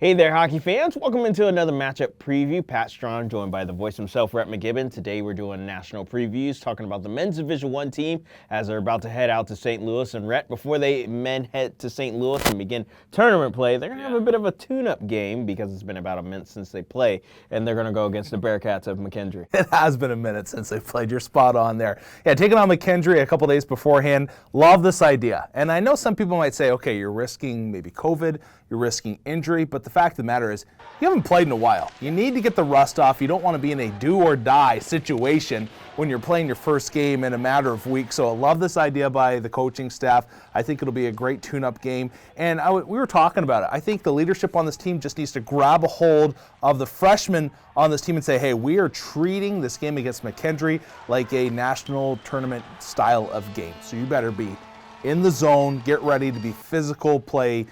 Hey there, hockey fans. Welcome into another matchup preview. Pat Strong, joined by the voice himself, Rhett McGibbon. Today we're doing national previews, talking about the men's Division I team as they're about to head out to St. Louis. And Rhett, before they men head to St. Louis and begin tournament play, they're going to have a bit of a tune-up game because it's been about a minute since they play, and they're going to go against the Bearcats of Mckendree. It has been a minute since they played. You're spot on there. Yeah, taking on Mckendree a couple days beforehand. Love this idea. And I know some people might say, okay, you're risking maybe COVID, you're risking injury, but the fact of the matter is you haven't played in a while. You need to get the rust off. You don't want to be in a do-or-die situation when you're playing your first game in a matter of weeks. So I love this idea by the coaching staff. I think it'll be a great tune-up game. And we were talking about it. I think the leadership on this team just needs to grab a hold of the freshmen on this team and say, hey, we are treating this game against Mckendree like a national tournament style of game. So you better be in the zone, get ready to be physical, play,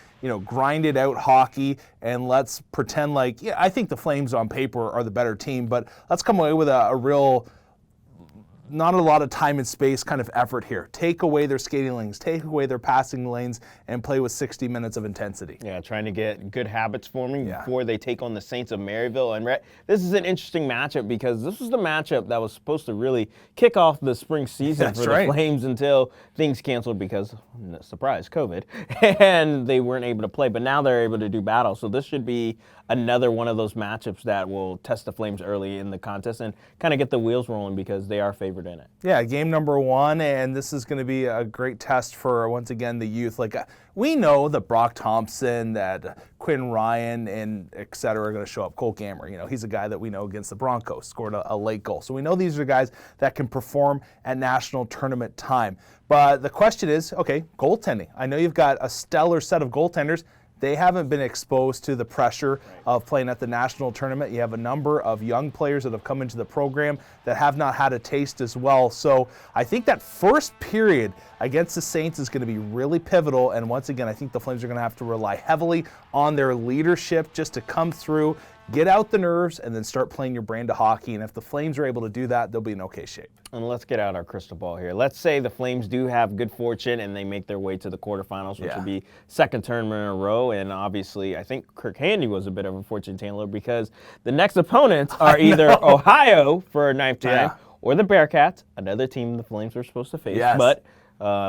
grinded out hockey, and let's pretend like, I think the Flames on paper are the better team, but let's come away with a real, not a lot of time and space kind of effort here. Take away their skating lanes, take away their passing lanes, and play with 60 minutes of intensity. Yeah, trying to get good habits forming before they take on the Saints of Maryville. And this is an interesting matchup because this was the matchup that was supposed to really kick off the spring season for the Flames until things canceled because, surprise, COVID, and they weren't able to play. But now they're able to do battle. So this should be another one of those matchups that will test the Flames early in the contest and kind of get the wheels rolling because they are favored in it. Yeah, game number one, and this is going to be a great test for, once again, the youth. We know that Brock Thompson, that Quinn Ryan, and et cetera are going to show up. Cole Gammer, he's a guy that we know against the Broncos, scored a late goal. So we know these are guys that can perform at national tournament time. But the question is, okay, goaltending. I know you've got a stellar set of goaltenders. They haven't been exposed to the pressure of playing at the national tournament. You have a number of young players that have come into the program that have not had a taste as well. So I think that first period against the Saints is going to be really pivotal. And once again, I think the Flames are going to have to rely heavily on their leadership just to come through, get out the nerves, and then start playing your brand of hockey. And if the Flames are able to do that, they'll be in okay shape. And let's get out our crystal ball here. Let's say the Flames do have good fortune and they make their way to the quarterfinals, which would be second tournament in a row. And obviously, I think Kirk Handy was a bit of a fortune teller because the next opponents are either Ohio for a ninth time or the Bearcats, another team the Flames were supposed to face. Yes. But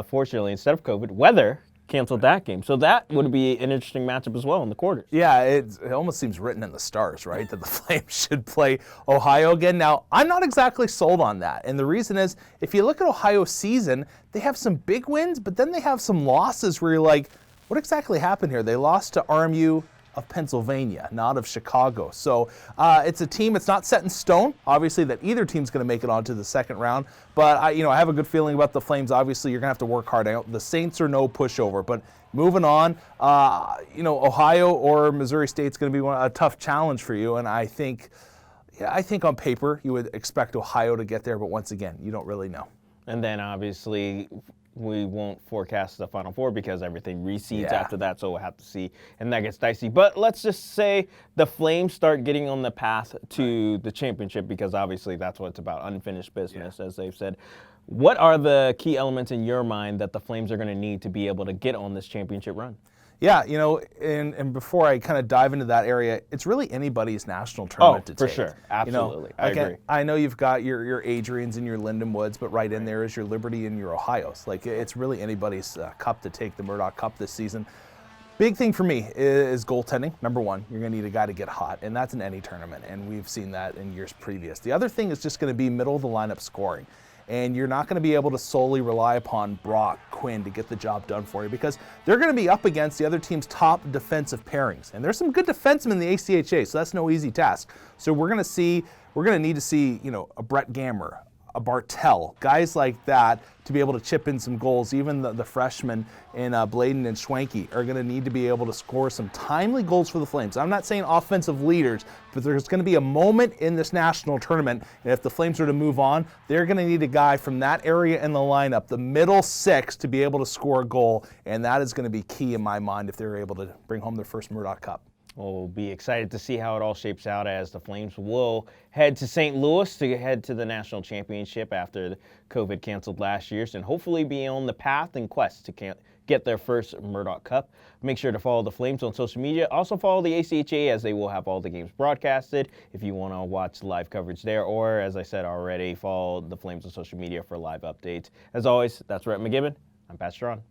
fortunately, instead of COVID, weather canceled that game. So that would be an interesting matchup as well in the quarters. Yeah, it almost seems written in the stars, right, that the Flames should play Ohio again. Now, I'm not exactly sold on that. And the reason is, if you look at Ohio's season, they have some big wins, but then they have some losses where you're like, what exactly happened here? They lost to RMU of Pennsylvania, not of Chicago. So it's a team, it's not set in stone, obviously, that either team's going to make it onto the second round. But I have a good feeling about the Flames. Obviously, you're going to have to work hard out. The Saints are no pushover. But moving on, Ohio or Missouri State's going to be a tough challenge for you. And I think on paper you would expect Ohio to get there. But once again, you don't really know. And then obviously we won't forecast the Final Four because everything reseeds after that, so we'll have to see, and that gets dicey. But let's just say the Flames start getting on the path to the championship because obviously that's what it's about, unfinished business, as they've said. What are the key elements in your mind that the Flames are going to need to be able to get on this championship run? Yeah, and before I kind of dive into that area, it's really anybody's national tournament to take. For sure. Absolutely. I agree. I know you've got your Adrians and your Lindenwoods, but right in there is your Liberty and your Ohios. It's really anybody's cup to take, the Murdoch Cup this season. Big thing for me is goaltending. Number one, you're going to need a guy to get hot, and that's in any tournament, and we've seen that in years previous. The other thing is just going to be middle of the lineup scoring. And you're not going to be able to solely rely upon Brock, Quinn to get the job done for you because they're going to be up against the other team's top defensive pairings. And there's some good defensemen in the ACHA, so that's no easy task. So we're going to need to see, a Brett Gammer, a Bartel, guys like that to be able to chip in some goals. Even the freshmen in Bladen and Schwenke are going to need to be able to score some timely goals for the Flames. I'm not saying offensive leaders, but there's going to be a moment in this national tournament, and if the Flames are to move on, they're going to need a guy from that area in the lineup, the middle six, to be able to score a goal, and that is going to be key in my mind if they're able to bring home their first Murdoch Cup. We'll be excited to see how it all shapes out as the Flames will head to St. Louis to head to the national championship after COVID canceled last year, and hopefully be on the path and quest to get get their first Murdoch Cup. Make sure to follow the Flames on social media. Also follow the ACHA, as they will have all the games broadcasted if you want to watch live coverage there, or as I said already, follow the Flames on social media for live updates. As always, that's Rhett McGibbon. I'm Pat Strong.